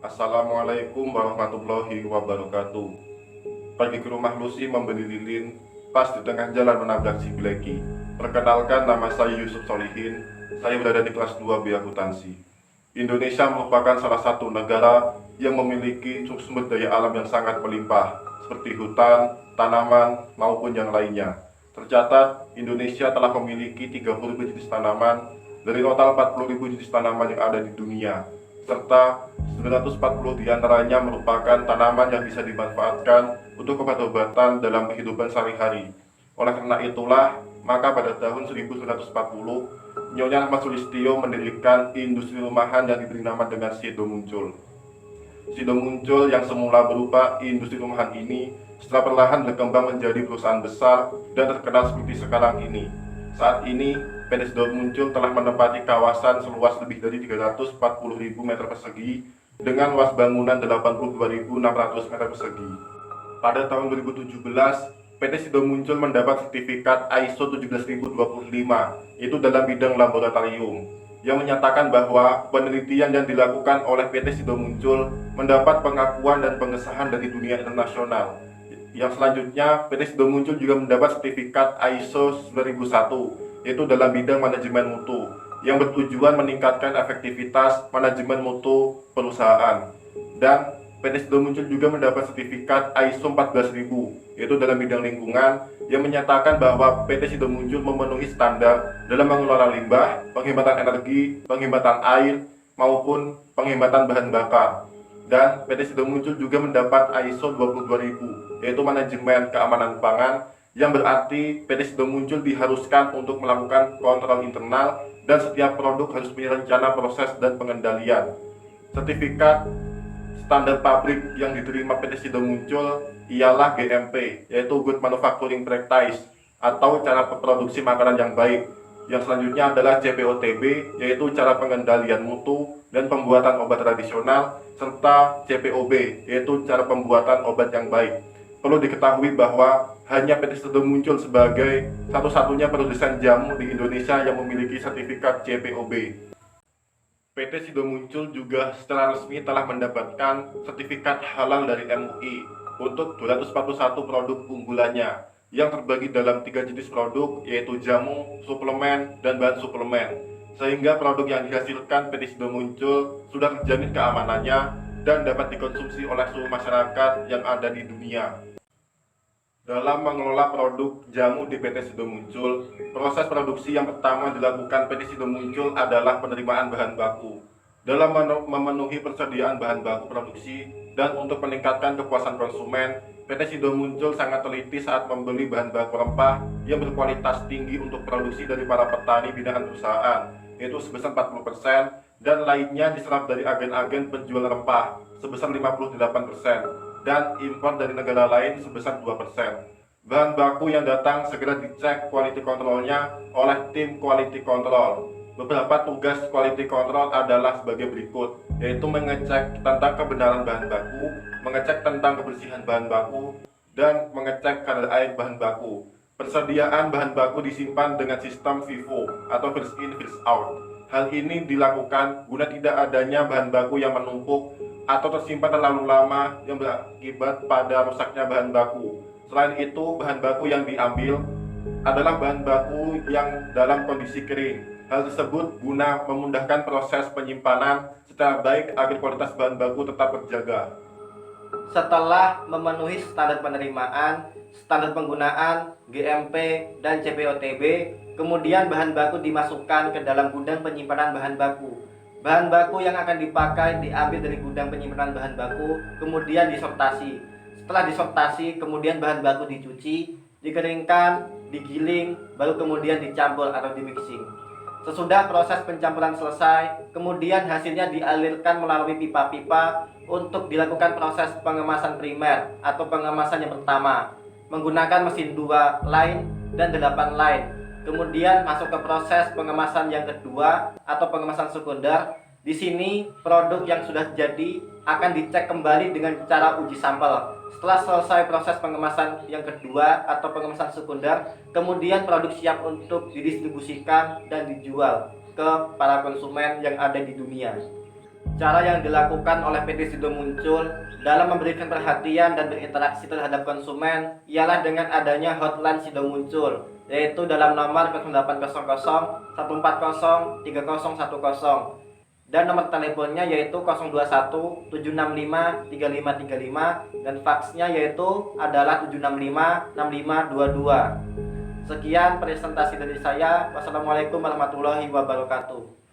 Assalamualaikum warahmatullahi wabarakatuh. Pergi ke rumah Lucy membeli lilin, pas di tengah jalan menabrak si Blacky. Perkenalkan, nama saya Yusuf Solihin. Saya berada di kelas 2 B Akuntansi. Indonesia merupakan salah satu negara yang memiliki sumber daya alam yang sangat melimpah, seperti hutan, tanaman, maupun yang lainnya. Tercatat, Indonesia telah memiliki 30.000 jenis tanaman dari total 40.000 jenis tanaman yang ada di dunia, serta 940 diantaranya merupakan tanaman yang bisa dimanfaatkan untuk obat-obatan dalam kehidupan sehari-hari. Oleh karena itulah, maka pada tahun 1940, Nyonya Ahmad Sulistyo mendirikan industri rumahan yang diberi nama dengan Sido Muncul. Sido Muncul yang semula berupa industri rumahan ini setelah perlahan berkembang menjadi perusahaan besar dan terkenal seperti sekarang ini. Saat ini, PT Sido Muncul telah menempati kawasan seluas lebih dari 340.000 meter persegi dengan luas bangunan 82.600 meter persegi. Pada tahun 2017, PT Sido Muncul mendapat sertifikat ISO 17025, itu dalam bidang laboratorium, yang menyatakan bahwa penelitian yang dilakukan oleh PT Sido Muncul mendapat pengakuan dan pengesahan dari dunia internasional. Yang selanjutnya, PT Sido Muncul juga mendapat sertifikat ISO 9001, yaitu dalam bidang manajemen mutu, yang bertujuan meningkatkan efektivitas manajemen mutu perusahaan. Dan PT Sido Muncul juga mendapat sertifikat ISO 14000, yaitu dalam bidang lingkungan, yang menyatakan bahwa PT Sido Muncul memenuhi standar dalam mengelola limbah, penghematan energi, penghematan air, maupun penghematan bahan bakar. Dan PT Sido Muncul juga mendapat ISO 22000, yaitu manajemen keamanan pangan, yang berarti PT Sido Muncul diharuskan untuk melakukan kontrol internal dan setiap produk harus punya rencana proses dan pengendalian. Sertifikat standar pabrik yang diterima PT Sido Muncul ialah GMP, yaitu Good Manufacturing Practice, atau cara produksi makanan yang baik. Yang selanjutnya adalah CPOTB, yaitu cara pengendalian mutu dan pembuatan obat tradisional, serta CPOB, yaitu cara pembuatan obat yang baik. Perlu diketahui bahwa hanya PT Sido Muncul sebagai satu-satunya produsen jamu di Indonesia yang memiliki sertifikat CPOB. PT Sido Muncul juga secara resmi telah mendapatkan sertifikat halal dari MUI untuk 241 produk unggulannya yang terbagi dalam 3 jenis produk, yaitu jamu, suplemen, dan bahan suplemen. Sehingga produk yang dihasilkan PT Sido Muncul sudah terjamin keamanannya dan dapat dikonsumsi oleh seluruh masyarakat yang ada di dunia. Dalam mengelola produk jamu di PT Sido Muncul, proses produksi yang pertama dilakukan PT Sido Muncul adalah penerimaan bahan baku. Dalam memenuhi persediaan bahan baku produksi dan untuk meningkatkan kepuasan konsumen, PT Sido Muncul sangat teliti saat membeli bahan baku rempah yang berkualitas tinggi untuk produksi dari para petani binaan perusahaan, yaitu sebesar 40%, dan lainnya diserap dari agen-agen penjual rempah sebesar 58%. Dan impor dari negara lain sebesar 2%. Bahan baku yang datang segera dicek quality controlnya oleh tim quality control. Beberapa tugas quality control adalah sebagai berikut, yaitu mengecek tentang kebenaran bahan baku, mengecek tentang kebersihan bahan baku, dan mengecek kadar air bahan baku. Persediaan bahan baku disimpan dengan sistem FIFO atau first in first out. Hal ini dilakukan guna tidak adanya bahan baku yang menumpuk atau tersimpan terlalu lama yang berakibat pada rusaknya bahan baku. Selain itu, bahan baku yang diambil adalah bahan baku yang dalam kondisi kering. Hal tersebut guna memudahkan proses penyimpanan secara baik agar kualitas bahan baku tetap terjaga. Setelah memenuhi standar penerimaan, standar penggunaan, GMP, dan CPOTB, kemudian bahan baku dimasukkan ke dalam gudang penyimpanan bahan baku. Bahan baku yang akan dipakai diambil dari gudang penyimpanan bahan baku, kemudian disortasi. Setelah disortasi, kemudian bahan baku dicuci, dikeringkan, digiling, baru kemudian dicampur atau dimixing. Sesudah proses pencampuran selesai, kemudian hasilnya dialirkan melalui pipa-pipa untuk dilakukan proses pengemasan primer atau pengemasan yang pertama menggunakan mesin 2 line dan 8 line. Kemudian masuk ke proses pengemasan yang kedua atau pengemasan sekunder. Di sini produk yang sudah jadi akan dicek kembali dengan cara uji sampel. Setelah selesai proses pengemasan yang kedua atau pengemasan sekunder, kemudian produk siap untuk didistribusikan dan dijual ke para konsumen yang ada di dunia. Cara yang dilakukan oleh PT Sido Muncul dalam memberikan perhatian dan berinteraksi terhadap konsumen ialah dengan adanya hotline Sido Muncul, yaitu dalam nomor 0800 140 3010 dan nomor teleponnya yaitu 021 765 3535 dan faksnya yaitu adalah 765 6522. Sekian presentasi dari saya. Wassalamualaikum warahmatullahi wabarakatuh.